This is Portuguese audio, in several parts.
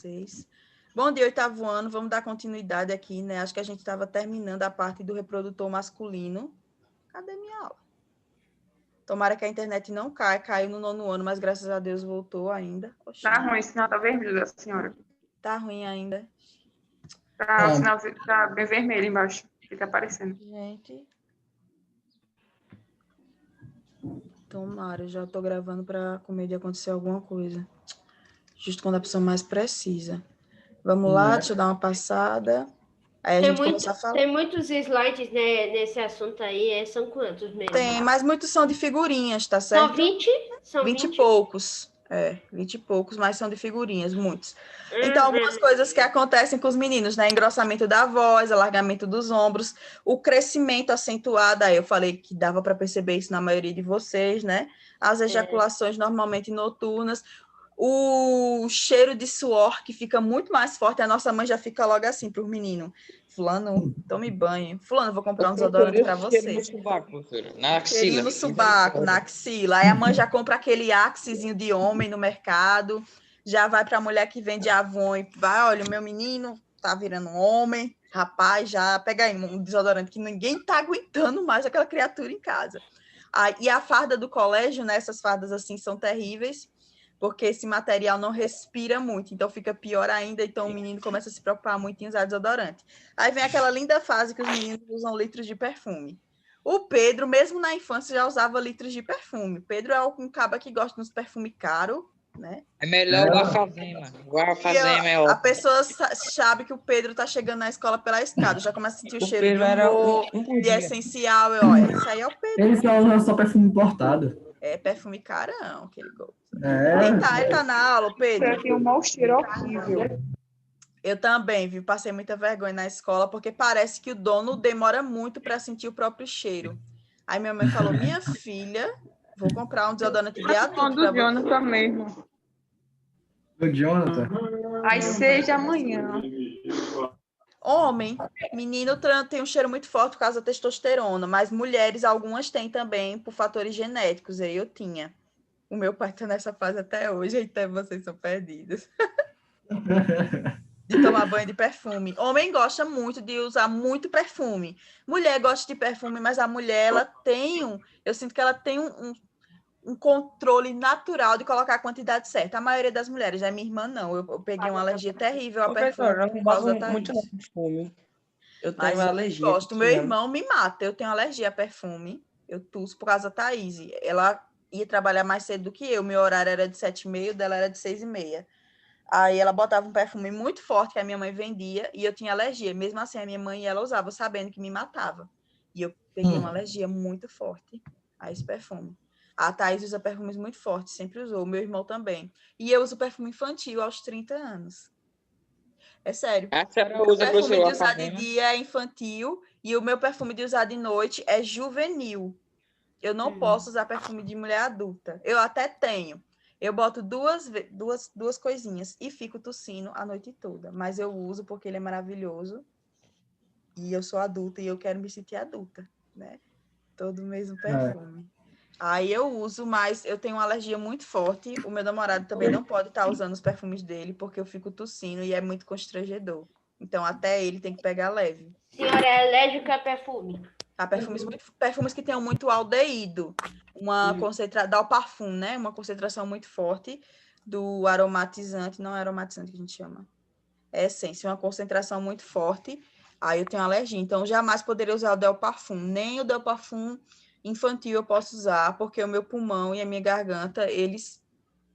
vocês. Bom dia, oitavo ano. Vamos dar continuidade aqui, né? Acho que a gente estava terminando a parte do reprodutor masculino. Cadê minha aula? Tomara que a internet não caia. Caiu no 9º ano, mas graças a Deus voltou ainda. Oxi, Tá ruim, o sinal tá vermelho, senhora. tá ruim ainda. Tá, o sinal tá bem vermelho embaixo. Fica aparecendo. Gente. Tomara, eu já tô gravando para com medo de acontecer alguma coisa. Justo quando a pessoa mais precisa. Vamos lá, deixa eu dar uma passada. Aí a gente começa a falar. Tem muitos slides, né, nesse assunto aí. São quantos mesmo? Tem, mas muitos são de figurinhas, tá certo? São 20? São 20 e poucos. 20 e poucos, mas são de figurinhas, muitos. Então, algumas coisas que acontecem com os meninos, né? Engrossamento da voz, alargamento dos ombros, o crescimento acentuado. Aí eu falei que dava para perceber isso na maioria de vocês, né? As ejaculações normalmente noturnas. O cheiro de suor que fica muito mais forte, a nossa mãe já fica logo assim para o menino. Fulano, tome banho. Fulano, vou comprar um desodorante para você. No subaco, professora. Na axila. Cheirinho no subaco, na axila. Aí a mãe já compra aquele axizinho de homem no mercado, já vai para a mulher que vende Avon e vai, olha, o meu menino tá virando um homem, rapaz, já pega aí um desodorante que ninguém tá aguentando mais aquela criatura em casa. E a farda do colégio, né, essas fardas assim são terríveis, porque esse material não respira muito, então fica pior ainda, então o menino começa a se preocupar muito em usar desodorante. Aí vem aquela linda fase que os meninos usam litros de perfume. O Pedro, mesmo na infância, já usava litros de perfume. Pedro é um caba que gosta de uns perfumes caros, né? É melhor o Guafazema. Guafazema é A ótimo. pessoa sabe que o Pedro tá chegando na escola pela escada, já começa a sentir o cheiro Pedro de era humor, um por de dia. essencial. Olha, isso aí é o Pedro. Ele só usa só perfume importado. É perfume carão que ele gosta. É. Ele tá na aula, Pedro. Eu tenho um mau cheiro horrível. Eu também, viu? Passei muita vergonha na escola, porque parece que o dono demora muito para sentir o próprio cheiro. Aí minha mãe falou, minha filha, vou comprar um desodorante de adulto Do para você. Jonathan mesmo. O Jonathan. Às 6 da manhã. Homem, menino tem um cheiro muito forte por causa da testosterona, mas mulheres, algumas têm também por fatores genéticos. Aí eu tinha. O meu pai tá nessa fase até hoje, então vocês são perdidos. De tomar banho de perfume. Homem gosta muito de usar muito perfume. Mulher gosta de perfume, mas a mulher, ela tem eu sinto que ela tem um controle natural de colocar a quantidade certa. A maioria das mulheres, a minha irmã não. Eu peguei uma alergia terrível a perfume Professora, eu por não causa gosto da muito Thaís. de perfume. Eu Mas tenho eu alergia. gosto. Meu irmão me mata. Eu tenho alergia a perfume. Eu tuço por causa da Thaís. Ela ia trabalhar mais cedo do que eu. Meu horário era de 7h30, dela era de 6h30. Aí ela botava um perfume muito forte que a minha mãe vendia e eu tinha alergia. Mesmo assim, a minha mãe ela usava sabendo que me matava. E eu peguei uma alergia muito forte a esse perfume. A Thaís usa perfumes muito fortes, sempre usou. O meu irmão também. E eu uso perfume infantil aos 30 anos. É sério. A senhora O usa, perfume professor, de usar de Guafazema? dia é infantil e o meu perfume de usar de noite é juvenil. Eu não posso usar perfume de mulher adulta. Eu até tenho. Eu boto duas coisinhas e fico tossindo a noite toda. Mas eu uso porque ele é maravilhoso. E eu sou adulta e eu quero me sentir adulta, né? Todo o mesmo perfume. Aí eu uso, mas eu tenho uma alergia muito forte. O meu namorado também não pode estar usando os perfumes dele porque eu fico tossindo e é muito constrangedor. Então até ele tem que pegar leve. Senhora é alérgica a perfume? Tá? Perfumes que tenham muito aldeído, da parfum, né? Uma concentração muito forte do aromatizante, não é aromatizante que a gente chama, é essência, uma concentração muito forte, aí eu tenho alergia, então jamais poderia usar o Del Parfum, nem o Del Parfum infantil eu posso usar, porque o meu pulmão e a minha garganta, eles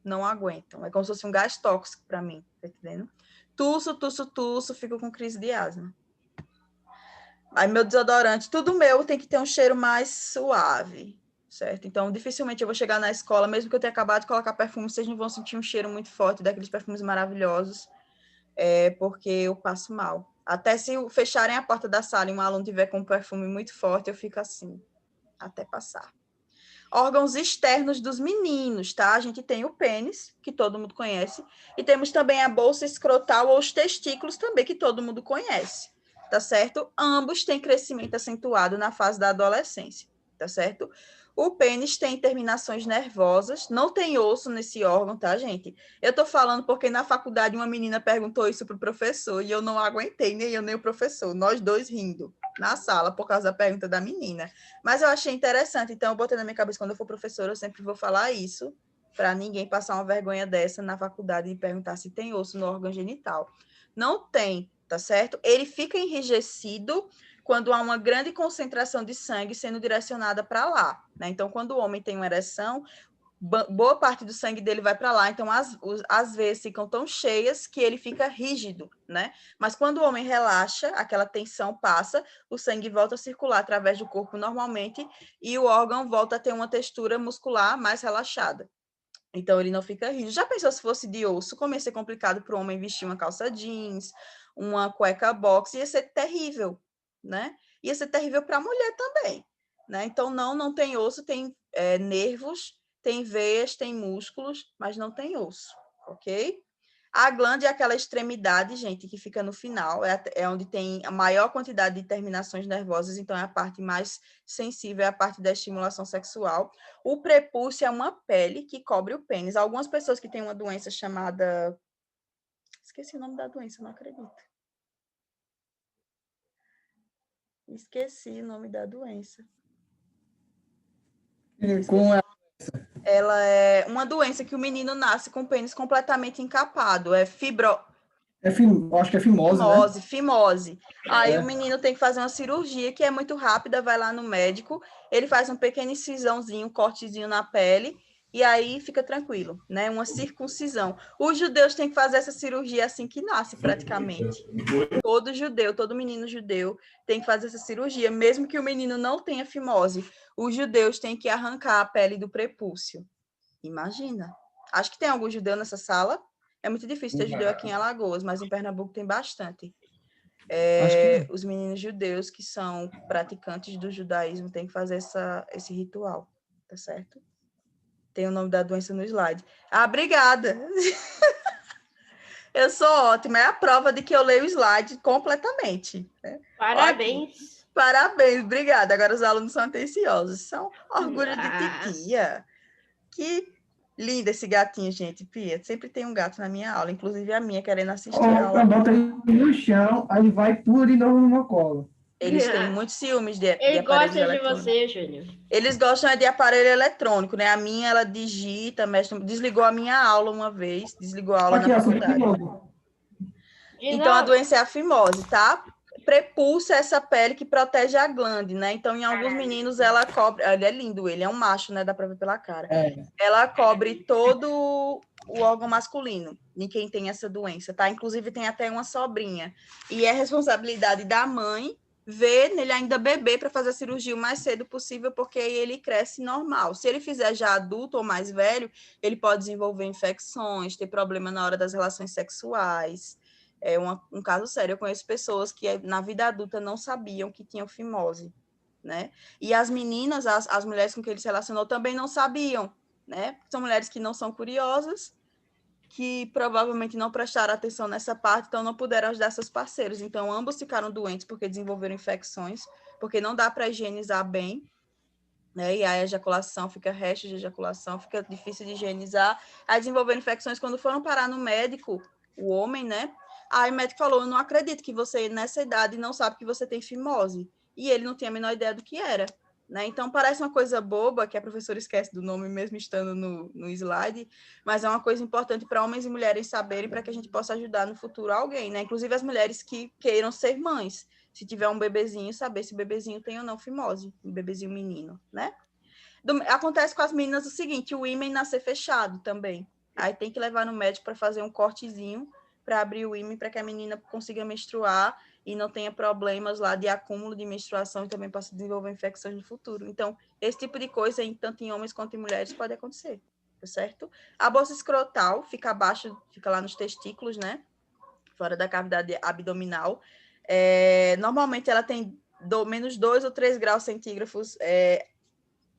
não aguentam, é como se fosse um gás tóxico para mim, tá entendendo? Tuço, fico com crise de asma. Aí meu desodorante, tudo meu tem que ter um cheiro mais suave, certo? Então, dificilmente eu vou chegar na escola, mesmo que eu tenha acabado de colocar perfume, vocês não vão sentir um cheiro muito forte daqueles perfumes maravilhosos, porque eu passo mal. Até se fecharem a porta da sala e um aluno tiver com um perfume muito forte, eu fico assim, até passar. Órgãos externos dos meninos, tá? A gente tem o pênis, que todo mundo conhece, e temos também a bolsa escrotal ou os testículos também, que todo mundo conhece. Tá certo? Ambos têm crescimento acentuado na fase da adolescência, tá certo? O pênis tem terminações nervosas, não tem osso nesse órgão, tá, gente? Eu tô falando porque na faculdade uma menina perguntou isso pro professor e eu não aguentei, nem eu nem o professor, nós dois rindo na sala por causa da pergunta da menina. Mas eu achei interessante, então eu botei na minha cabeça, quando eu for professora, eu sempre vou falar isso, para ninguém passar uma vergonha dessa na faculdade e perguntar se tem osso no órgão genital. Não tem, tá certo? Ele fica enrijecido quando há uma grande concentração de sangue sendo direcionada para lá, né? Então, quando o homem tem uma ereção, boa parte do sangue dele vai para lá, então as veias ficam tão cheias que ele fica rígido, né? Mas quando o homem relaxa, aquela tensão passa, o sangue volta a circular através do corpo normalmente e o órgão volta a ter uma textura muscular mais relaxada. Então, ele não fica rígido. Já pensou se fosse de osso? Como ia ser complicado para o homem vestir uma calça jeans, uma cueca box, ia ser terrível, né? Ia ser terrível para a mulher também, né? Então, não tem osso, tem nervos, tem veias, tem músculos, mas não tem osso, ok? A glande é aquela extremidade, gente, que fica no final, é onde tem a maior quantidade de terminações nervosas, então é a parte mais sensível, é a parte da estimulação sexual. O prepúcio é uma pele que cobre o pênis. Algumas pessoas que têm uma doença chamada... Esqueci o nome da doença, não acredito. Esqueci o nome da doença. Ela é uma doença que o menino nasce com o pênis completamente encapado. É Acho que é fimose, né? Fimose. Aí o menino tem que fazer uma cirurgia que é muito rápida, vai lá no médico, ele faz um pequeno incisãozinho, um cortezinho na pele, e aí fica tranquilo, né? Uma circuncisão. Os judeus têm que fazer essa cirurgia assim que nasce, praticamente. Todo judeu, todo menino judeu tem que fazer essa cirurgia, mesmo que o menino não tenha fimose. Os judeus têm que arrancar a pele do prepúcio. Imagina. Acho que tem algum judeu nessa sala. É muito difícil ter judeu aqui em Alagoas, mas em Pernambuco tem bastante. Os meninos judeus que são praticantes do judaísmo têm que fazer esse ritual, tá certo? Tem o nome da doença no slide. Ah, obrigada! Eu sou ótima, é a prova de que eu leio o slide completamente. Né? Parabéns! Ótimo. Parabéns, obrigada. Agora os alunos são atenciosos, são orgulho de titia. Que lindo esse gatinho, gente. Pia, sempre tem um gato na minha aula, inclusive a minha querendo assistir a aula. Eu boto ele no chão, aí ele vai tudo de novo no meu colo. Eles têm muitos ciúmes de Ele aparelhos gosta de eletrônicos. você, Júnior. Eles gostam de aparelho eletrônico, né? A minha, ela digita, mexe, desligou a minha aula uma vez, desligou a aula Aqui, na assunto de faculdade. novo. Então, a doença é a fimose, tá? Prepulsa essa pele que protege a glande, né? Então, em alguns meninos, ela cobre... Ele é lindo, ele é um macho, né? Dá pra ver pela cara. Ela cobre todo o órgão masculino, em quem tem essa doença, tá? Inclusive, tem até uma sobrinha. E é responsabilidade da mãe ver nele ainda bebê para fazer a cirurgia o mais cedo possível, porque aí ele cresce normal. Se ele fizer já adulto ou mais velho, ele pode desenvolver infecções, ter problema na hora das relações sexuais. É um caso sério. Eu conheço pessoas que na vida adulta não sabiam que tinham fimose, né? E as meninas, as mulheres com quem ele se relacionou também não sabiam, né? São mulheres que não são curiosas, que provavelmente não prestaram atenção nessa parte, então não puderam ajudar seus parceiros. Então, ambos ficaram doentes porque desenvolveram infecções, porque não dá para higienizar bem, né? E aí a ejaculação fica resto de ejaculação, fica difícil de higienizar. Aí desenvolveram infecções quando foram parar no médico, o homem, né? Aí o médico falou: eu não acredito que você, nessa idade, não sabe que você tem fimose. E ele não tinha a menor ideia do que era. Né? Então, parece uma coisa boba, que a professora esquece do nome mesmo estando no slide, mas é uma coisa importante para homens e mulheres saberem, para que a gente possa ajudar no futuro alguém, né? Inclusive as mulheres que queiram ser mães. Se tiver um bebezinho, saber se o bebezinho tem ou não fimose, um bebezinho menino, né? Acontece com as meninas o seguinte: o ímen nascer fechado também. Aí tem que levar no médico para fazer um cortezinho para abrir o ímen, para que a menina consiga menstruar e não tenha problemas lá de acúmulo de menstruação e também possa desenvolver infecções no futuro. Então, esse tipo de coisa, tanto em homens quanto em mulheres, pode acontecer, tá certo? A bolsa escrotal fica abaixo, fica lá nos testículos, né? Fora da cavidade abdominal. Normalmente, ela tem menos 2 ou 3 graus centígrados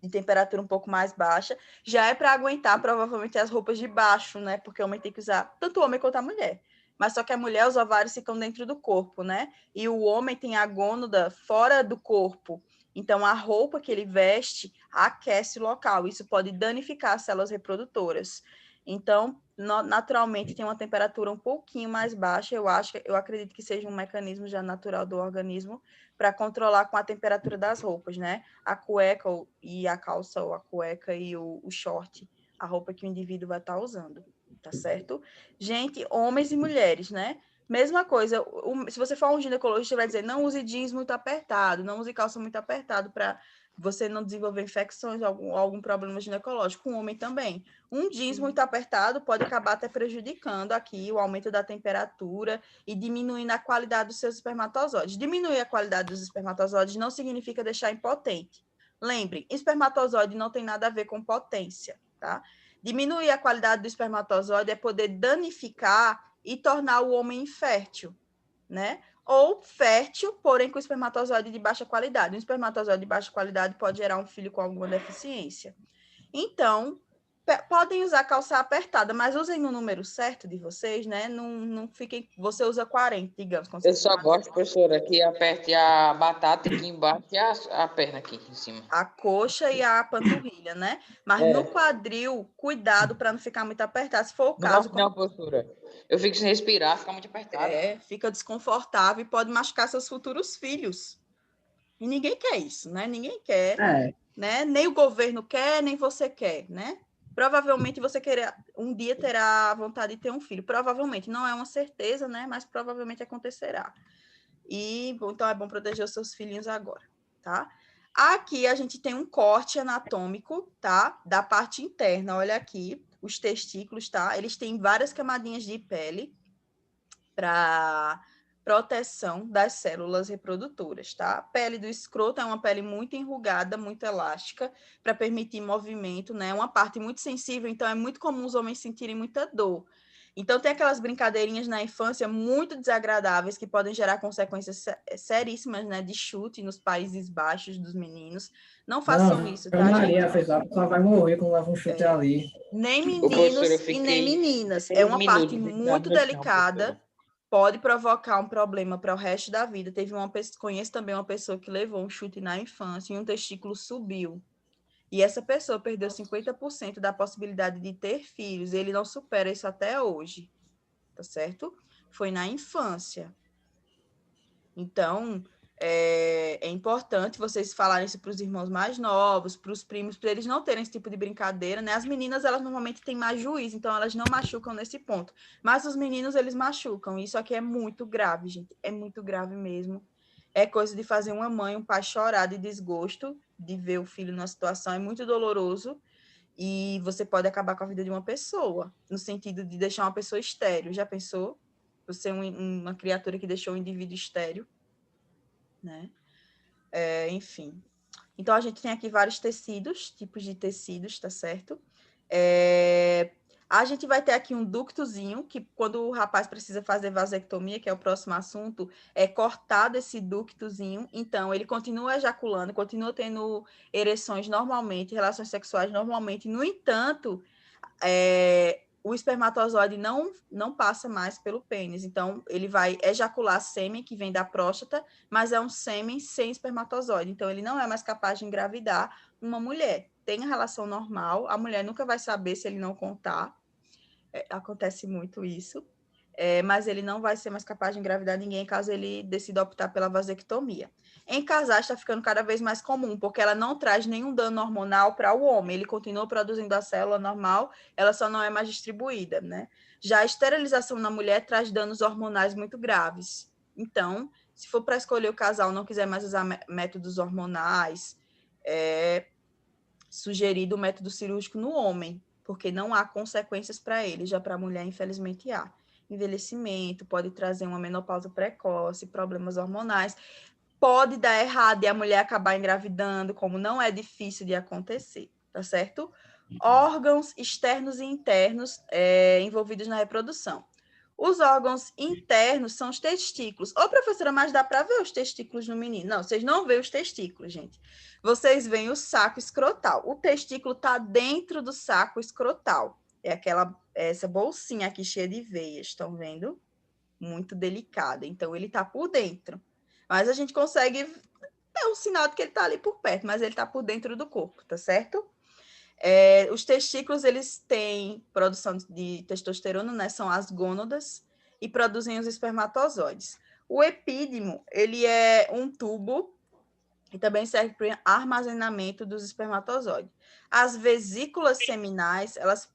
de temperatura um pouco mais baixa. Já é para aguentar, provavelmente, as roupas de baixo, né? Porque o homem tem que usar, tanto o homem quanto a mulher. Mas só que a mulher, os ovários ficam dentro do corpo, né? E o homem tem a gônada fora do corpo. Então, a roupa que ele veste aquece o local. Isso pode danificar as células reprodutoras. Então, naturalmente, tem uma temperatura um pouquinho mais baixa. Eu acredito que seja um mecanismo já natural do organismo para controlar com a temperatura das roupas, né? A cueca e a calça, ou a cueca e o short, a roupa que o indivíduo vai estar usando, tá certo? Gente, homens e mulheres, né? Mesma coisa, se você for um ginecologista, vai dizer, não use jeans muito apertado, não use calça muito apertado para você não desenvolver infecções, algum problema ginecológico. Um homem também. Um jeans muito apertado pode acabar até prejudicando aqui o aumento da temperatura e diminuindo a qualidade dos seus espermatozoides. Diminuir a qualidade dos espermatozoides não significa deixar impotente. Lembrem, espermatozoide não tem nada a ver com potência, tá? Diminuir a qualidade do espermatozoide é poder danificar e tornar o homem infértil, né? Ou fértil, porém com espermatozoide de baixa qualidade. Um espermatozoide de baixa qualidade pode gerar um filho com alguma deficiência. Então, podem usar calça apertada, mas usem no número certo de vocês, né? Não fiquem... Você usa 40, digamos. Eu só gosto, professora, que aperte a batata aqui embaixo e a perna aqui em cima. A coxa e a panturrilha, né? Mas no quadril, cuidado para não ficar muito apertado. Se for o caso... Não, professora. Eu fico sem respirar, fica muito apertado. Fica desconfortável e pode machucar seus futuros filhos. E ninguém quer isso, né? Ninguém quer, né? Nem o governo quer, nem você quer, né? Provavelmente você um dia terá vontade de ter um filho. Provavelmente, não é uma certeza, né? Mas provavelmente acontecerá. Então é bom proteger os seus filhinhos agora, tá? Aqui a gente tem um corte anatômico, tá? Da parte interna, olha aqui, os testículos, tá? Eles têm várias camadinhas de pele para proteção das células reprodutoras, tá? A pele do escroto é uma pele muito enrugada, muito elástica, para permitir movimento, né? Uma parte muito sensível, então é muito comum os homens sentirem muita dor. Então, tem aquelas brincadeirinhas na infância muito desagradáveis que podem gerar consequências seríssimas, né? De chute nos Países Baixos dos meninos. Não façam isso, tá, Maria, gente? a pessoa vai morrer quando leva um chute ali. Nem meninos e nem meninas. É uma parte muito delicada. Pode provocar um problema para o resto da vida. Conheço também uma pessoa que levou um chute na infância e um testículo subiu. E essa pessoa perdeu 50% da possibilidade de ter filhos. Ele não supera isso até hoje, tá certo? Foi na infância. Então, é importante vocês falarem isso para os irmãos mais novos, para os primos, para eles não terem esse tipo de brincadeira, né? As meninas, elas normalmente têm mais juízo, então elas não machucam nesse ponto. Mas os meninos, eles machucam. Isso aqui é muito grave, gente. É muito grave mesmo. É coisa de fazer uma mãe, um pai chorar de desgosto de ver o filho numa situação. É muito doloroso. E você pode acabar com a vida de uma pessoa, no sentido de deixar uma pessoa estéril. Já pensou? Você é uma criatura que deixou um indivíduo estéril, né? Enfim. Então, a gente tem aqui vários tecidos, tipos de tecidos, tá certo? A gente vai ter aqui um ductozinho, que quando o rapaz precisa fazer vasectomia, que é o próximo assunto, é cortado esse ductozinho. Então, ele continua ejaculando, continua tendo ereções normalmente, relações sexuais normalmente. No entanto, o espermatozoide não passa mais pelo pênis. Então, ele vai ejacular sêmen, que vem da próstata, mas é um sêmen sem espermatozoide. Então, ele não é mais capaz de engravidar uma mulher. Tem a relação normal, a mulher nunca vai saber se ele não contar. Acontece muito isso. Mas ele não vai ser mais capaz de engravidar ninguém caso ele decida optar pela vasectomia. Em casais está ficando cada vez mais comum, porque ela não traz nenhum dano hormonal para o homem. Ele continua produzindo a célula normal, ela só não é mais distribuída, né? Já a esterilização na mulher traz danos hormonais muito graves. Então, se for para escolher o casal não quiser mais usar métodos hormonais, é sugerido o método cirúrgico no homem, porque não há consequências para ele, já para a mulher, infelizmente, há. Envelhecimento, pode trazer uma menopausa precoce, problemas hormonais, pode dar errado e a mulher acabar engravidando, como não é difícil de acontecer, tá certo? Órgãos externos e internos envolvidos na reprodução. Os órgãos internos são os testículos. Ô, professora, mas dá para ver os testículos no menino? Não, vocês não veem os testículos, gente. Vocês veem o saco escrotal. O testículo está dentro do saco escrotal. É essa bolsinha aqui cheia de veias, estão vendo? Muito delicada. Então, ele está por dentro. Mas a gente consegue é um sinal de que ele está ali por perto, mas ele está por dentro do corpo, tá certo? Os testículos, eles têm produção de testosterona, né? São as gônadas, e produzem os espermatozoides. O epídimo, ele é um tubo e também serve para o armazenamento dos espermatozoides. As vesículas seminais, elas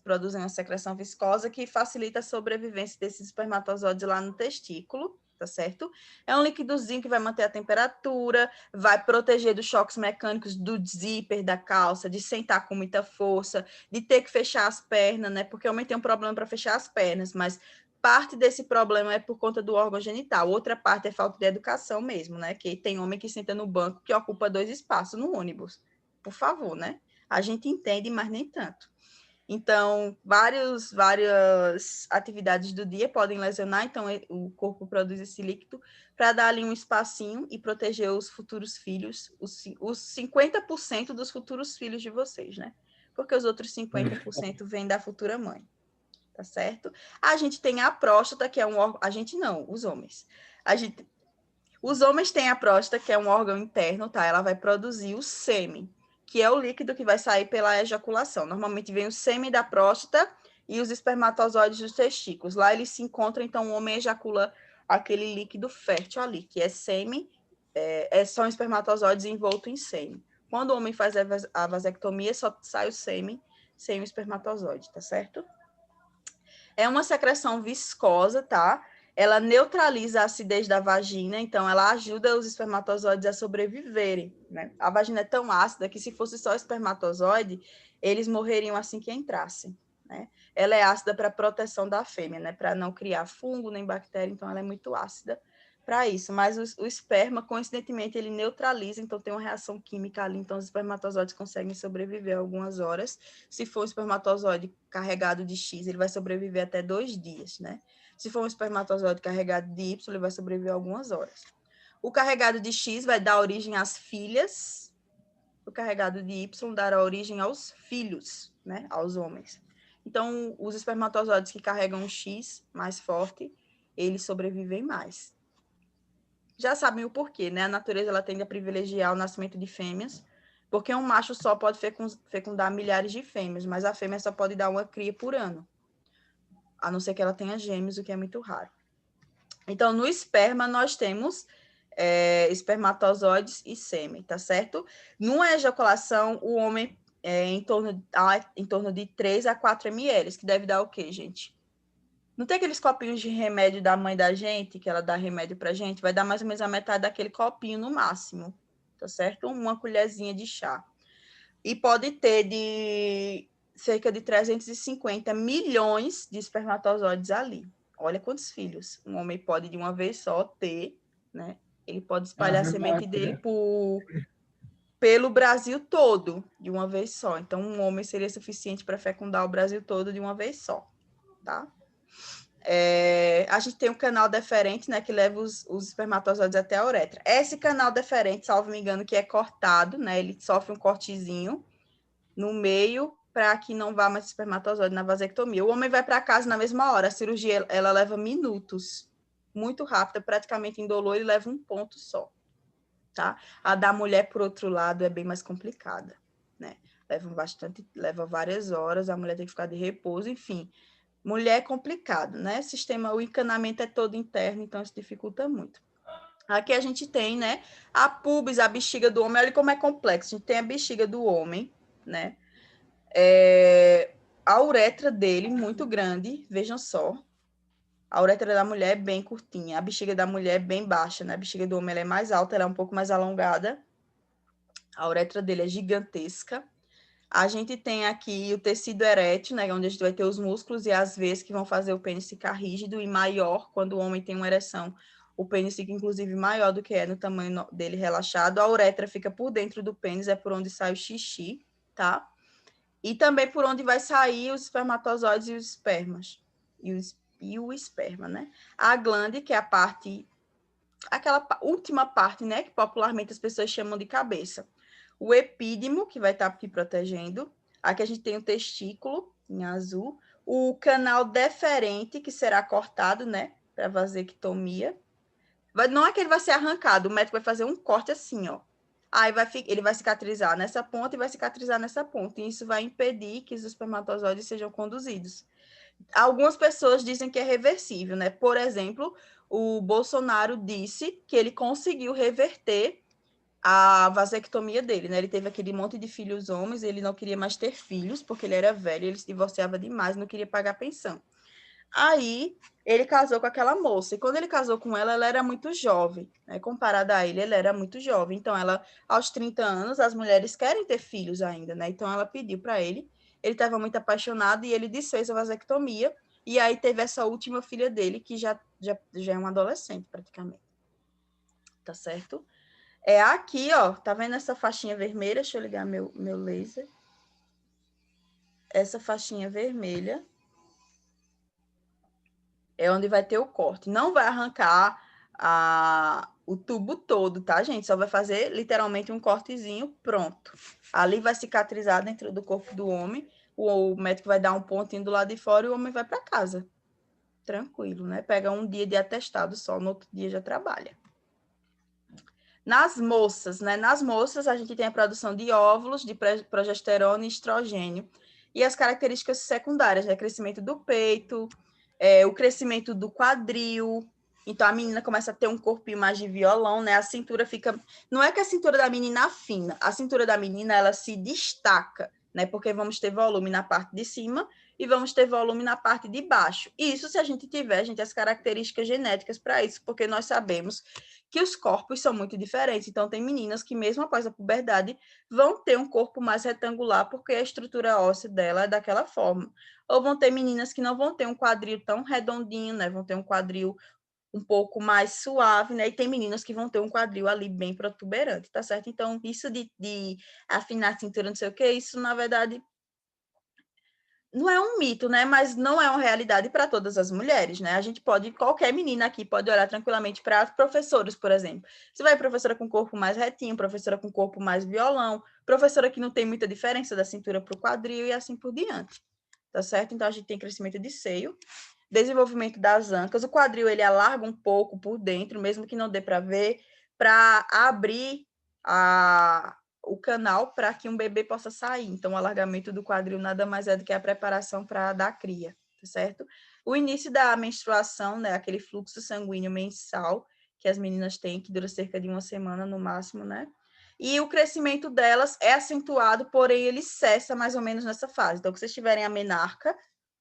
produzem uma secreção viscosa que facilita a sobrevivência desses espermatozoides lá no testículo, tá certo? É um líquidozinho que vai manter a temperatura, vai proteger dos choques mecânicos do zíper da calça, de sentar com muita força, de ter que fechar as pernas, né? Porque o homem tem um problema para fechar as pernas, mas parte desse problema é por conta do órgão genital, outra parte é falta de educação mesmo, né? Que tem homem que senta no banco que ocupa 2 espaços no ônibus. Por favor, né? A gente entende, mas nem tanto. Então, várias atividades do dia podem lesionar, então o corpo produz esse líquido para dar ali um espacinho e proteger os futuros filhos, os 50% dos futuros filhos de vocês, né? Porque os outros 50% vêm da futura mãe, tá certo? A gente tem a próstata, que é um órgão... A gente não, os homens. Os homens têm a próstata, que é um órgão interno, tá? Ela vai produzir o sêmen, que é o líquido que vai sair pela ejaculação. Normalmente vem o sêmen da próstata e os espermatozoides dos testículos. Lá eles se encontram, então o homem ejacula aquele líquido fértil ali, que é sêmen, são espermatozoides envoltos em sêmen. Quando o homem faz a vasectomia, só sai o sêmen sem o espermatozoide, tá certo? É uma secreção viscosa, tá? Ela neutraliza a acidez da vagina, então ela ajuda os espermatozoides a sobreviverem, né? A vagina é tão ácida que se fosse só espermatozoide, eles morreriam assim que entrassem, né? Ela é ácida para proteção da fêmea, né? Para não criar fungo nem bactéria, então ela é muito ácida para isso. Mas o esperma, coincidentemente, ele neutraliza, então tem uma reação química ali, então os espermatozoides conseguem sobreviver algumas horas. Se for um espermatozoide carregado de X, ele vai sobreviver até 2 dias, né? Se for um espermatozoide carregado de Y, ele vai sobreviver algumas horas. O carregado de X vai dar origem às filhas, o carregado de Y dará origem aos filhos, né? Aos homens. Então, os espermatozoides que carregam um X mais forte, eles sobrevivem mais. Já sabem o porquê, né? A natureza ela tende a privilegiar o nascimento de fêmeas, porque um macho só pode fecundar milhares de fêmeas, mas a fêmea só pode dar uma cria por ano, a não ser que ela tenha gêmeos, o que é muito raro. Então, no esperma, nós temos espermatozoides e sêmen, tá certo? Numa ejaculação, o homem em torno de 3 a 4 ml, que deve dar o quê, gente? Não tem aqueles copinhos de remédio da mãe da gente, que ela dá remédio pra gente? Vai dar mais ou menos a metade daquele copinho no máximo, tá certo? Uma colherzinha de chá. E pode ter de cerca de 350 milhões de espermatozoides ali. Olha quantos filhos um homem pode de uma vez só ter, né? Ele pode espalhar a semente dele pelo Brasil todo, de uma vez só. Então, um homem seria suficiente para fecundar o Brasil todo de uma vez só, tá? A gente tem um canal deferente, né, que leva os espermatozoides até a uretra. Esse canal deferente, salvo me engano, que é cortado, né, ele sofre um cortezinho no meio para que não vá mais espermatozoide na vasectomia. O homem vai para casa na mesma hora, a cirurgia ela leva minutos, muito rápida, praticamente indolor, e leva um ponto só, tá? A da mulher, por outro lado, é bem mais complicada, né? Leva várias horas, a mulher tem que ficar de repouso, enfim. Mulher é complicado, né? O encanamento é todo interno, então isso dificulta muito. Aqui a gente tem, né, a pubis, a bexiga do homem. Olha como é complexo. A gente tem a bexiga do homem, né? A uretra dele, muito grande, vejam só. A uretra da mulher é bem curtinha, a bexiga da mulher é bem baixa, né? A bexiga do homem ela é mais alta, ela é um pouco mais alongada. A uretra dele é gigantesca. A gente tem aqui o tecido erétil, né, onde a gente vai ter os músculos e as veias que vão fazer o pênis ficar rígido e maior quando o homem tem uma ereção. O pênis fica, inclusive, maior do que é no tamanho dele relaxado. A uretra fica por dentro do pênis, é por onde sai o xixi, tá? E também por onde vai sair os espermatozoides e os espermas. E o esperma, né? A glande, que é a parte... aquela última parte, né, que popularmente as pessoas chamam de cabeça. O epídimo, que vai estar aqui protegendo. Aqui a gente tem o testículo, em azul. O canal deferente, que será cortado, né, para vasectomia. Não é que ele vai ser arrancado, o médico vai fazer um corte assim, ó. Aí ele vai cicatrizar nessa ponta e vai cicatrizar nessa ponta. E isso vai impedir que os espermatozoides sejam conduzidos. Algumas pessoas dizem que é reversível, né? Por exemplo, o Bolsonaro disse que ele conseguiu reverter a vasectomia dele, né? Ele teve aquele monte de filhos homens, ele não queria mais ter filhos, porque ele era velho, ele se divorciava demais, não queria pagar pensão. Aí, ele casou com aquela moça, e quando ele casou com ela, ela era muito jovem, né? Comparada a ele, ela era muito jovem. Então, aos 30 anos, as mulheres querem ter filhos ainda, né? Então, ela pediu para ele estava muito apaixonado, e ele desfez a vasectomia, e aí teve essa última filha dele, que já é uma adolescente, praticamente. Tá certo? Aqui, ó, tá vendo essa faixinha vermelha? Deixa eu ligar meu laser. Essa faixinha vermelha é onde vai ter o corte. Não vai arrancar o tubo todo, tá, gente? Só vai fazer, literalmente, um cortezinho, pronto. Ali vai cicatrizar dentro do corpo do homem, o médico vai dar um pontinho do lado de fora e o homem vai para casa. Tranquilo, né? Pega um dia de atestado só, no outro dia já trabalha. Nas moças, né? Nas moças, a gente tem a produção de óvulos, de progesterona e estrogênio. E as características secundárias, né? Crescimento do peito, o crescimento do quadril. Então, a menina começa a ter um corpinho mais de violão, né? A cintura fica... Não é que a cintura da menina afina. A cintura da menina, ela se destaca, né? Porque vamos ter volume na parte de cima e vamos ter volume na parte de baixo. Isso se a gente tiver, as características genéticas para isso, porque nós sabemos que os corpos são muito diferentes. Então, tem meninas que, mesmo após a puberdade, vão ter um corpo mais retangular, porque a estrutura óssea dela é daquela forma. Ou vão ter meninas que não vão ter um quadril tão redondinho, né? Vão ter um quadril um pouco mais suave, né? E tem meninas que vão ter um quadril ali bem protuberante, tá certo? Então, isso de afinar a cintura, não sei o quê, isso, na verdade, não é um mito, né? Mas não é uma realidade para todas as mulheres, né? A gente pode, qualquer menina aqui pode olhar tranquilamente para professores, por exemplo. Você vai professora com corpo mais retinho, professora com corpo mais violão, professora que não tem muita diferença da cintura para o quadril e assim por diante, tá certo? Então, a gente tem crescimento de seio, desenvolvimento das ancas, o quadril ele alarga um pouco por dentro, mesmo que não dê para ver, para abrir o canal para que um bebê possa sair. Então, o alargamento do quadril nada mais é do que a preparação para dar cria, tá certo? O início da menstruação, né, aquele fluxo sanguíneo mensal que as meninas têm, que dura cerca de uma semana no máximo, né? E o crescimento delas é acentuado, porém ele cessa mais ou menos nessa fase. Então, que vocês tiverem a menarca,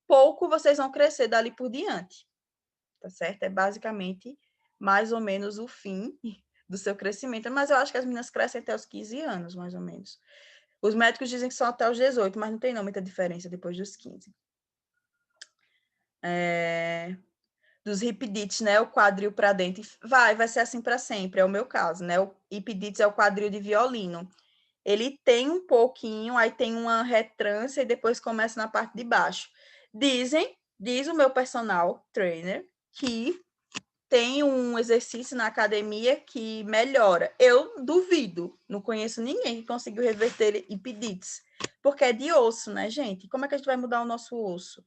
pouco vocês vão crescer dali por diante, tá certo? É basicamente mais ou menos o fim do seu crescimento, mas eu acho que as meninas crescem até os 15 anos, mais ou menos. Os médicos dizem que são até os 18, mas não tem não muita diferença depois dos 15. Dos hipidites, né? O quadril para dentro. Vai ser assim para sempre, é o meu caso, né? O hipidites é o quadril de violino. Ele tem um pouquinho, aí tem uma retrância e depois começa na parte de baixo. Diz o meu personal trainer que tem um exercício na academia que melhora. Eu duvido, não conheço ninguém que conseguiu reverter hipidites, porque é de osso, né, gente? Como é que a gente vai mudar o nosso osso?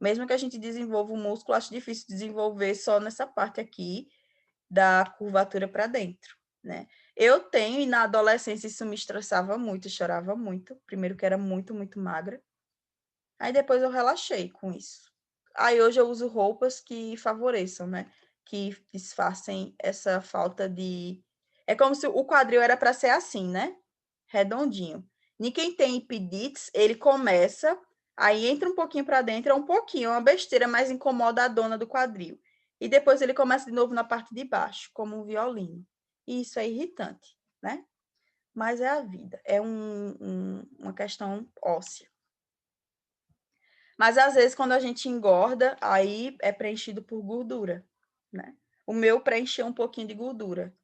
Mesmo que a gente desenvolva o músculo, acho difícil desenvolver só nessa parte aqui da curvatura para dentro, né? Eu tenho, e na adolescência isso me estressava muito, eu chorava muito. Primeiro que era muito, muito magra. Aí depois eu relaxei com isso. Aí hoje eu uso roupas que favoreçam, né? Que disfarcem essa falta de... É como se o quadril era para ser assim, né? Redondinho. E quem tem hipidites, ele começa, aí entra um pouquinho para dentro, é um pouquinho, é uma besteira, mas incomoda a dona do quadril. E depois ele começa de novo na parte de baixo, como um violino. E isso é irritante, né? Mas é a vida, é uma questão óssea. Mas às vezes, quando a gente engorda, aí é preenchido por gordura, né? O meu preencheu um pouquinho de gordura.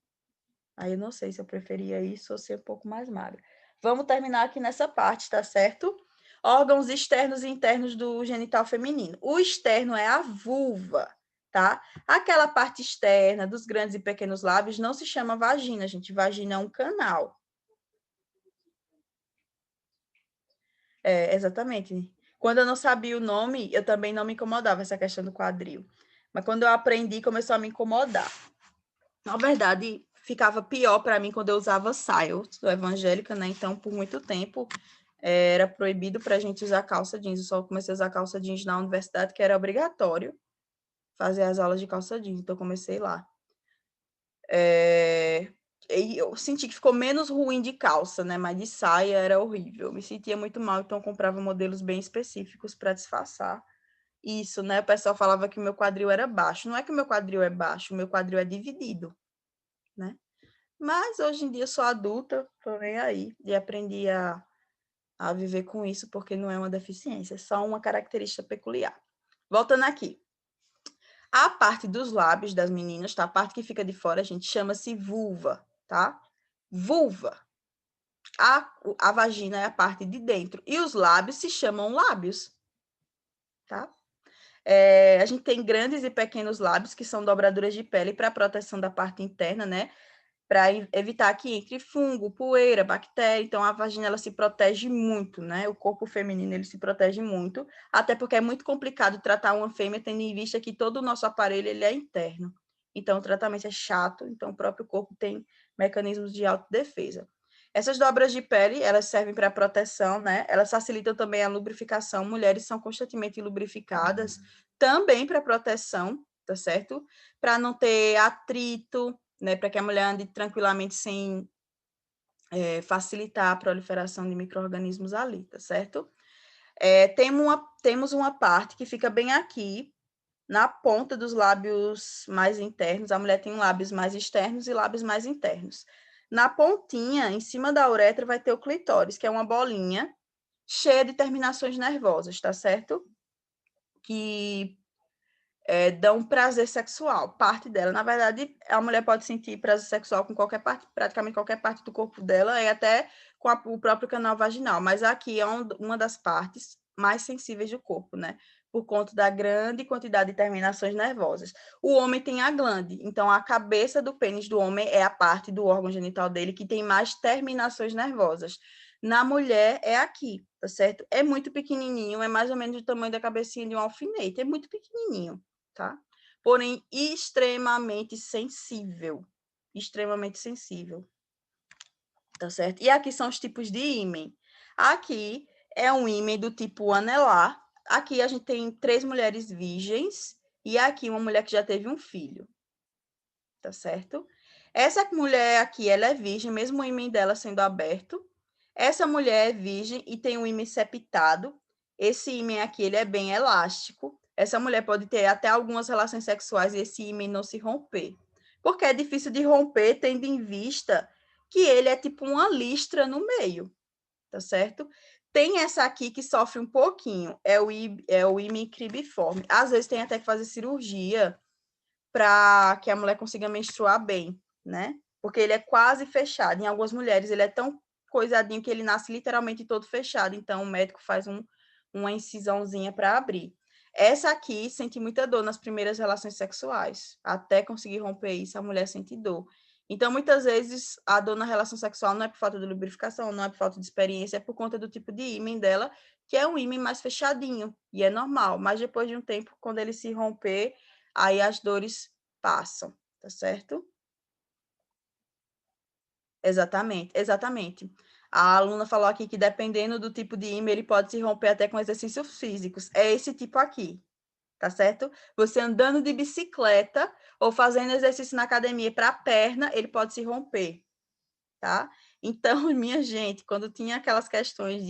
Aí eu não sei se eu preferia isso ou ser um pouco mais magra. Vamos terminar aqui nessa parte, tá certo? Órgãos externos e internos do genital feminino. O externo é a vulva, tá? Aquela parte externa dos grandes e pequenos lábios não se chama vagina, gente. Vagina é um canal. Exatamente. Quando eu não sabia o nome, eu também não me incomodava essa questão do quadril. Mas quando eu aprendi, começou a me incomodar. Na verdade, ficava pior para mim quando eu usava saia. Eu sou evangélica, né? Então, por muito tempo, era proibido para a gente usar calça jeans. Eu só comecei a usar calça jeans na universidade, que era obrigatório fazer as aulas de calça jeans. Então, eu comecei lá. E eu senti que ficou menos ruim de calça, né? Mas de saia era horrível. Eu me sentia muito mal, então eu comprava modelos bem específicos para disfarçar isso, né? O pessoal falava que o meu quadril era baixo. Não é que o meu quadril é baixo, o meu quadril é dividido, né? Mas hoje em dia eu sou adulta, tô nem aí, e aprendi a viver com isso, porque não é uma deficiência, é só uma característica peculiar. Voltando aqui. A parte dos lábios das meninas, tá? A parte que fica de fora, a gente chama-se vulva, tá? Vulva. A vagina é a parte de dentro. E os lábios se chamam lábios, tá? A gente tem grandes e pequenos lábios, que são dobraduras de pele para proteção da parte interna, né? Para evitar que entre fungo, poeira, bactéria. Então, a vagina, ela se protege muito, né? O corpo feminino, ele se protege muito, até porque é muito complicado tratar uma fêmea, tendo em vista que todo o nosso aparelho, ele é interno. Então, o tratamento é chato, então o próprio corpo tem mecanismos de autodefesa. Essas dobras de pele, elas servem para proteção, né? Elas facilitam também a lubrificação. Mulheres são constantemente lubrificadas, também para proteção, tá certo? Para não ter atrito, né, para que a mulher ande tranquilamente sem facilitar a proliferação de micro-organismos ali, tá certo? Temos uma parte que fica bem aqui, na ponta dos lábios mais internos. A mulher tem lábios mais externos e lábios mais internos. Na pontinha, em cima da uretra, vai ter o clitóris, que é uma bolinha cheia de terminações nervosas, tá certo? Que dão prazer sexual, parte dela. Na verdade, a mulher pode sentir prazer sexual com qualquer parte, praticamente qualquer parte do corpo dela, e até com o próprio canal vaginal, mas aqui é uma das partes mais sensíveis do corpo, né? Por conta da grande quantidade de terminações nervosas. O homem tem a glande, então a cabeça do pênis do homem é a parte do órgão genital dele que tem mais terminações nervosas. Na mulher é aqui, tá certo? É muito pequenininho, é mais ou menos do tamanho da cabecinha de um alfinete, é muito pequenininho, tá? Porém, extremamente sensível. Extremamente sensível. Tá certo? E aqui são os tipos de ímen. Aqui é um ímen do tipo anelar. Aqui a gente tem 3 mulheres virgens e aqui uma mulher que já teve um filho. Tá certo? Essa mulher aqui, ela é virgem, mesmo o ímen dela sendo aberto. Essa mulher é virgem e tem um ímen septado. Esse ímen aqui, ele é bem elástico. Essa mulher pode ter até algumas relações sexuais e esse ímen não se romper. Porque é difícil de romper, tendo em vista que ele é tipo uma listra no meio, tá certo? Tem essa aqui que sofre um pouquinho, é o ímen cribiforme. Às vezes tem até que fazer cirurgia para que a mulher consiga menstruar bem, né? Porque ele é quase fechado. Em algumas mulheres, ele é tão coisadinho que ele nasce literalmente todo fechado. Então, o médico faz uma incisãozinha para abrir. Essa aqui sente muita dor nas primeiras relações sexuais. Até conseguir romper isso, a mulher sente dor. Então, muitas vezes, a dor na relação sexual não é por falta de lubrificação, não é por falta de experiência, é por conta do tipo de ímen dela, que é um ímen mais fechadinho, e é normal. Mas depois de um tempo, quando ele se romper, aí as dores passam, tá certo? Exatamente, exatamente. A aluna falou aqui que dependendo do tipo de ímã, ele pode se romper até com exercícios físicos. É esse tipo aqui, tá certo? Você andando de bicicleta ou fazendo exercício na academia para a perna, ele pode se romper, tá? Então, minha gente, quando tinha aquelas questões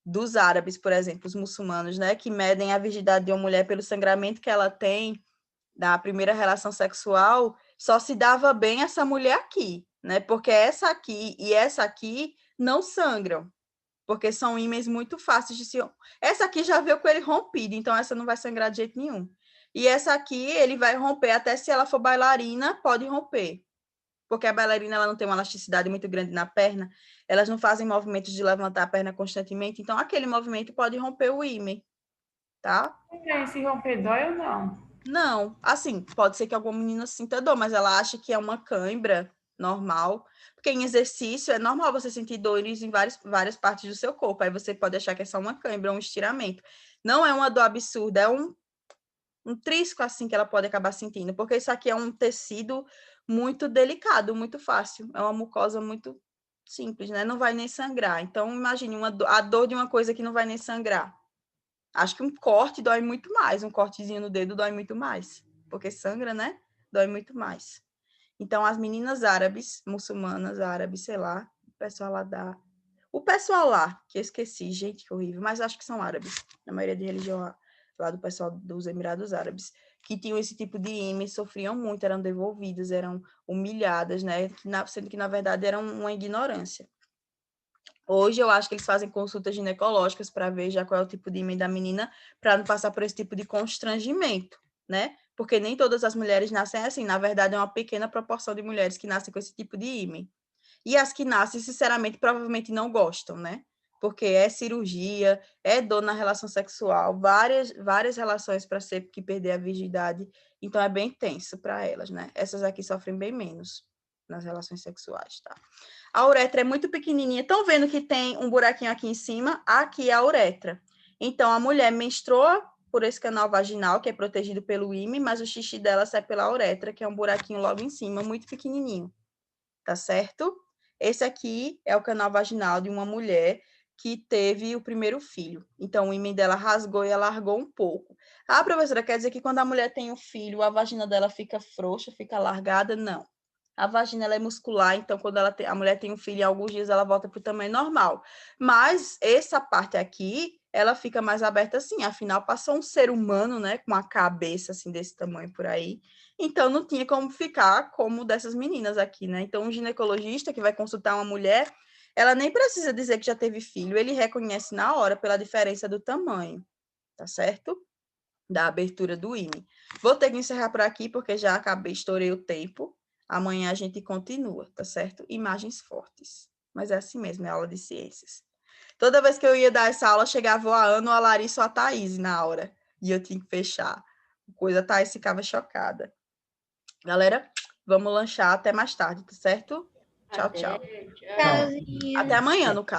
dos árabes, por exemplo, os muçulmanos, né, que medem a virgindade de uma mulher pelo sangramento que ela tem da primeira relação sexual, só se dava bem essa mulher aqui, né? Porque essa aqui e essa aqui não sangram, porque são ímãs muito fáceis de se... Essa aqui já veio com ele rompido, então essa não vai sangrar de jeito nenhum. E essa aqui, ele vai romper, até se ela for bailarina, pode romper. Porque a bailarina, ela não tem uma elasticidade muito grande na perna, elas não fazem movimentos de levantar a perna constantemente, então aquele movimento pode romper o ímã, tá? Se romper dói ou não? Não, assim, pode ser que alguma menina sinta dor, mas ela acha que é uma cãibra normal, porque em exercício é normal você sentir dores em várias partes do seu corpo, aí você pode achar que é só uma cãibra, um estiramento. Não é uma dor absurda, é um trisco assim que ela pode acabar sentindo, porque isso aqui é um tecido muito delicado, muito fácil, é uma mucosa muito simples, né? Não vai nem sangrar. Então, imagine a dor de uma coisa que não vai nem sangrar. Acho que um corte dói muito mais, um cortezinho no dedo dói muito mais, porque sangra, né? Dói muito mais. Então, as meninas árabes, muçulmanas, árabes, sei lá, o pessoal lá, que eu esqueci, gente, que horrível, mas acho que são árabes, na maioria de religião lá do pessoal dos Emirados Árabes, que tinham esse tipo de ímã, sofriam muito, eram devolvidas, eram humilhadas, né? Sendo que, na verdade, era uma ignorância. Hoje, eu acho que eles fazem consultas ginecológicas para ver já qual é o tipo de ímã da menina, para não passar por esse tipo de constrangimento, né? Porque nem todas as mulheres nascem assim. Na verdade, é uma pequena proporção de mulheres que nascem com esse tipo de ímã. E as que nascem, sinceramente, provavelmente não gostam, né? Porque é cirurgia, é dor na relação sexual, várias relações para ser que perder a virgindade. Então, é bem tenso para elas, né? Essas aqui sofrem bem menos nas relações sexuais, tá? A uretra é muito pequenininha. Estão vendo que tem um buraquinho aqui em cima? Aqui é a uretra. Então, a mulher menstrua por esse canal vaginal, que é protegido pelo ímã, mas o xixi dela sai pela uretra, que é um buraquinho logo em cima, muito pequenininho. Tá certo? Esse aqui é o canal vaginal de uma mulher que teve o primeiro filho. Então, o ímã dela rasgou e alargou um pouco. Ah, professora, quer dizer que quando a mulher tem o filho, a vagina dela fica frouxa, fica alargada? Não. A vagina ela é muscular, então quando a mulher tem um filho, em alguns dias ela volta para o tamanho normal. Mas essa parte aqui, ela fica mais aberta assim. Afinal, passou um ser humano, né, com uma cabeça assim desse tamanho por aí. Então, não tinha como ficar como dessas meninas aqui, né? Então, um ginecologista que vai consultar uma mulher, ela nem precisa dizer que já teve filho, ele reconhece na hora pela diferença do tamanho, tá certo? Da abertura do ímã. Vou ter que encerrar por aqui, porque já acabei, estourei o tempo. Amanhã a gente continua, tá certo? Imagens fortes. Mas é assim mesmo, é aula de ciências. Toda vez que eu ia dar essa aula, chegava a Ana, a Larissa ou a Thaís na hora. E eu tinha que fechar. A Thaís ficava chocada. Galera, vamos lanchar até mais tarde, tá certo? Tchau, tchau. Até, tchau. Tchau. Até amanhã, no caso.